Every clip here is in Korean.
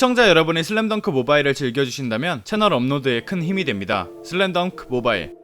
시청자 여러분이 슬램덩크 모바일을 즐겨주신다면 채널 업로드에 큰 힘이 됩니다. 슬램덩크 모바일.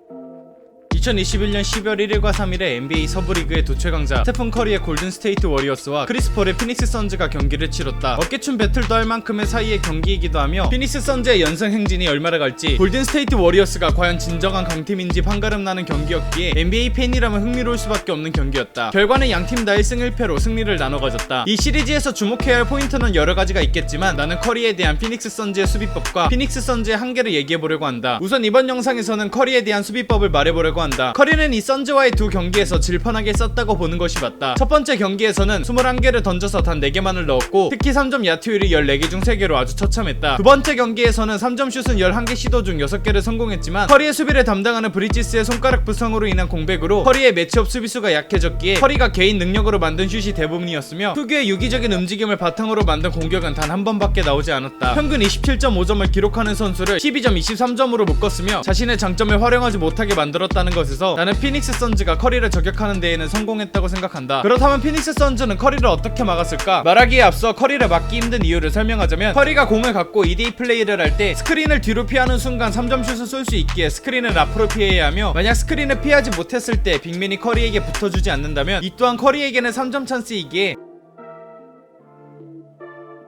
2021년 12월 1일과 3일에 NBA 서부리그의 두 최강자 스테픈 커리의 골든스테이트 워리어스와 크리스 폴의 피닉스 선즈가 경기를 치렀다. 어깨춤 배틀도 할 만큼의 사이의 경기이기도 하며 피닉스 선즈의 연승 행진이 얼마나 갈지 골든스테이트 워리어스가 과연 진정한 강팀인지 판가름 나는 경기였기에 NBA 팬이라면 흥미로울 수밖에 없는 경기였다. 결과는 양팀 다 1승 1패로 승리를 나눠 가졌다. 이 시리즈에서 주목해야 할 포인트는 여러 가지가 있겠지만 나는 커리에 대한 피닉스 선즈의 수비법과 피닉스 선즈의 한계를 얘기해보려고 한다. 우선 이번 영상에서는 커리에 대한 수비법을 말해보려고 한다. 커리는 이 선즈와의 두 경기에서 질펀하게 썼다고 보는 것이 맞다. 첫 번째 경기에서는 21개를 던져서 단 4개만을 넣었고 특히 3점 야투율이 14개 중 3개로 아주 처참했다. 두 번째 경기에서는 3점 슛은 11개 시도 중 6개를 성공했지만 커리의 수비를 담당하는 브리지스의 손가락 부상으로 인한 공백으로 커리의 매치업 수비수가 약해졌기에 커리가 개인 능력으로 만든 슛이 대부분이었으며 특유의 유기적인 움직임을 바탕으로 만든 공격은 단 한 번밖에 나오지 않았다. 평균 27.5점을 기록하는 선수를 12점 23점으로 묶었으며 자신의 장점을 활용하지 못하게 만들었다는 것에서 나는 피닉스 선즈가 커리를 저격하는 데에는 성공했다고 생각한다. 그렇다면 피닉스 선즈는 커리를 어떻게 막았을까? 말하기에 앞서 커리를 막기 힘든 이유를 설명하자면 커리가 공을 갖고 2대2 플레이를 할 때 스크린을 뒤로 피하는 순간 3점 슛을 쏠 수 있기에 스크린을 앞으로 피해야 하며 만약 스크린을 피하지 못했을 때 빅맨이 커리에게 붙어주지 않는다면 이 또한 커리에게는 3점 찬스이기에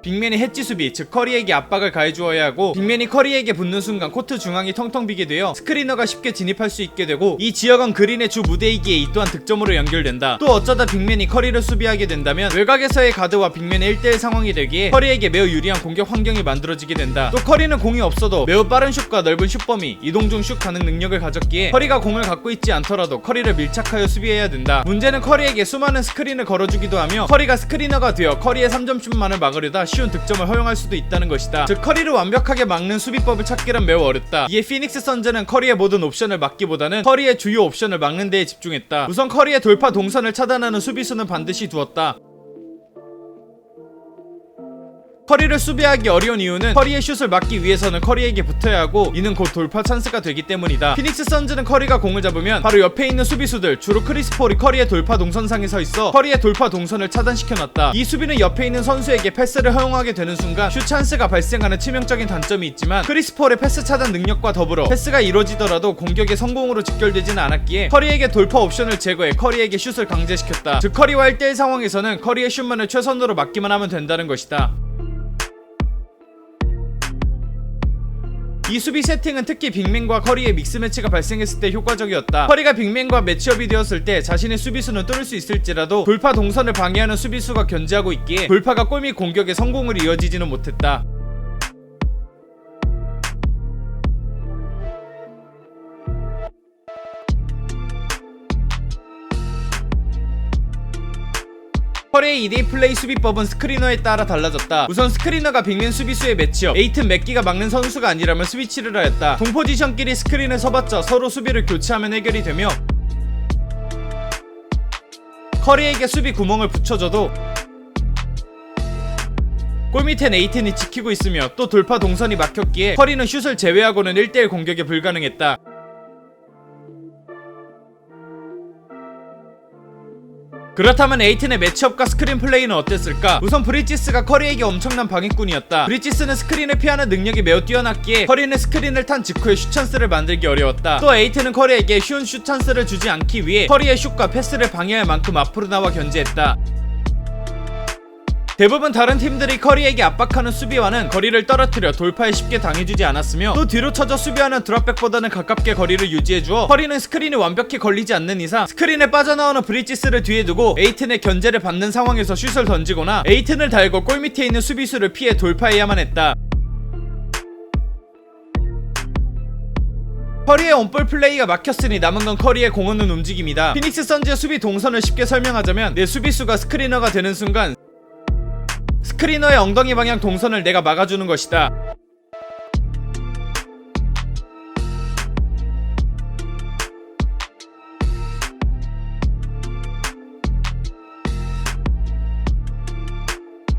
빅맨이 해치 수비, 즉 커리에게 압박을 가해주어야 하고 빅맨이 커리에게 붙는 순간 코트 중앙이 텅텅 비게 되어 스크리너가 쉽게 진입할 수 있게 되고 이 지역은 그린의 주 무대이기에 이 또한 득점으로 연결된다. 또 어쩌다 빅맨이 커리를 수비하게 된다면 외곽에서의 가드와 빅맨의 1대1 상황이 되기에 커리에게 매우 유리한 공격 환경이 만들어지게 된다. 또 커리는 공이 없어도 매우 빠른 슛과 넓은 슛 범위, 이동 중 슛 가능 능력을 가졌기에 커리가 공을 갖고 있지 않더라도 커리를 밀착하여 수비해야 된다. 문제는 커리에게 수많은 스크린을 걸어주기도 하며 커리가 스크리너가 되어 커리의 3점 슛만을 막으려다 쉬운 득점을 허용할 수도 있다는 것이다. 즉 커리를 완벽하게 막는 수비법을 찾기란 매우 어렵다. 이에 피닉스 선즈는 커리의 모든 옵션을 막기보다는 커리의 주요 옵션을 막는 데에 집중했다. 우선 커리의 돌파 동선을 차단하는 수비수는 반드시 두었다. 커리를 수비하기 어려운 이유는 커리의 슛을 막기 위해서는 커리에게 붙어야 하고 이는 곧 돌파 찬스가 되기 때문이다. 피닉스 선즈는 커리가 공을 잡으면 바로 옆에 있는 수비수들, 주로 크리스 폴이 커리의 돌파 동선상에 서 있어 커리의 돌파 동선을 차단시켜놨다. 이 수비는 옆에 있는 선수에게 패스를 허용하게 되는 순간 슛 찬스가 발생하는 치명적인 단점이 있지만 크리스 폴의 패스 차단 능력과 더불어 패스가 이루어지더라도 공격의 성공으로 직결되지는 않았기에 커리에게 돌파 옵션을 제거해 커리에게 슛을 강제시켰다. 즉 커리와 1대1 상황에서는 커리의 슛만을 최선으로 막기만 하면 된다는 것이다. 이 수비 세팅은 특히 빅맨과 커리의 믹스매치가 발생했을 때 효과적이었다. 커리가 빅맨과 매치업이 되었을 때 자신의 수비수는 뚫을 수 있을지라도 돌파 동선을 방해하는 수비수가 견제하고 있기에 돌파가 골 및 공격의 성공으로 이어지지는 못했다. 커리의 2대2 플레이 수비법은 스크리너에 따라 달라졌다. 우선 스크리너가 빅맨 수비수의 매치업, 에이튼 맥기가 막는 선수가 아니라면 스위치를 하였다. 동포지션끼리 스크린을 서봤자 서로 수비를 교체하면 해결이 되며 커리에게 수비 구멍을 붙여줘도 골밑엔 에이튼이 지키고 있으며 또 돌파 동선이 막혔기에 커리는 슛을 제외하고는 1대1 공격에 불가능했다. 그렇다면 에이튼의 매치업과 스크린 플레이는 어땠을까? 우선 브리지스가 커리에게 엄청난 방해꾼이었다. 브리지스는 스크린을 피하는 능력이 매우 뛰어났기에 커리는 스크린을 탄 직후에 슛 찬스를 만들기 어려웠다. 또 에이튼은 커리에게 쉬운 슛 찬스를 주지 않기 위해 커리의 슛과 패스를 방해할 만큼 앞으로 나와 견제했다. 대부분 다른 팀들이 커리에게 압박하는 수비와는 거리를 떨어뜨려 돌파에 쉽게 당해주지 않았으며 또 뒤로 쳐져 수비하는 드랍백보다는 가깝게 거리를 유지해주어 커리는 스크린이 완벽히 걸리지 않는 이상 스크린에 빠져나오는 브리지스를 뒤에 두고 에이튼의 견제를 받는 상황에서 슛을 던지거나 에이튼을 달고 골밑에 있는 수비수를 피해 돌파해야만 했다. 커리의 온볼 플레이가 막혔으니 남은 건 커리의 공 없는 움직임이다. 피닉스 선즈의 수비 동선을 쉽게 설명하자면 내 수비수가 스크리너가 되는 순간 스크리너의 엉덩이 방향 동선을 내가 막아주는 것이다.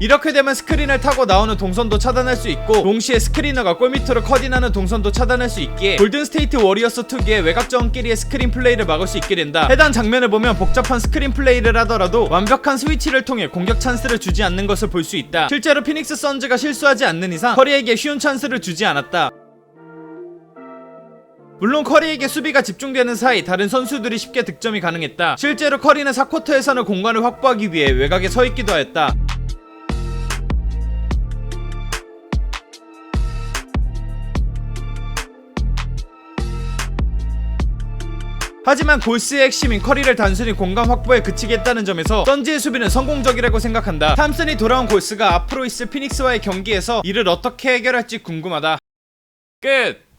이렇게 되면 스크린을 타고 나오는 동선도 차단할 수 있고 동시에 스크리너가 골밑으로 컷인하는 동선도 차단할 수 있기에 골든스테이트 워리어스 2기의 외곽저항끼리의 스크린 플레이를 막을 수 있게 된다. 해당 장면을 보면 복잡한 스크린 플레이를 하더라도 완벽한 스위치를 통해 공격 찬스를 주지 않는 것을 볼 수 있다. 실제로 피닉스 선즈가 실수하지 않는 이상 커리에게 쉬운 찬스를 주지 않았다. 물론 커리에게 수비가 집중되는 사이 다른 선수들이 쉽게 득점이 가능했다. 실제로 커리는 4쿼터에서는 공간을 확보하기 위해 외곽에 서 있기도 하였다. 하지만 골스의 핵심인 커리를 단순히 공간 확보에 그치겠다는 점에서 선즈의 수비는 성공적이라고 생각한다. 탐슨이 돌아온 골스가 앞으로 있을 피닉스와의 경기에서 이를 어떻게 해결할지 궁금하다. 끝!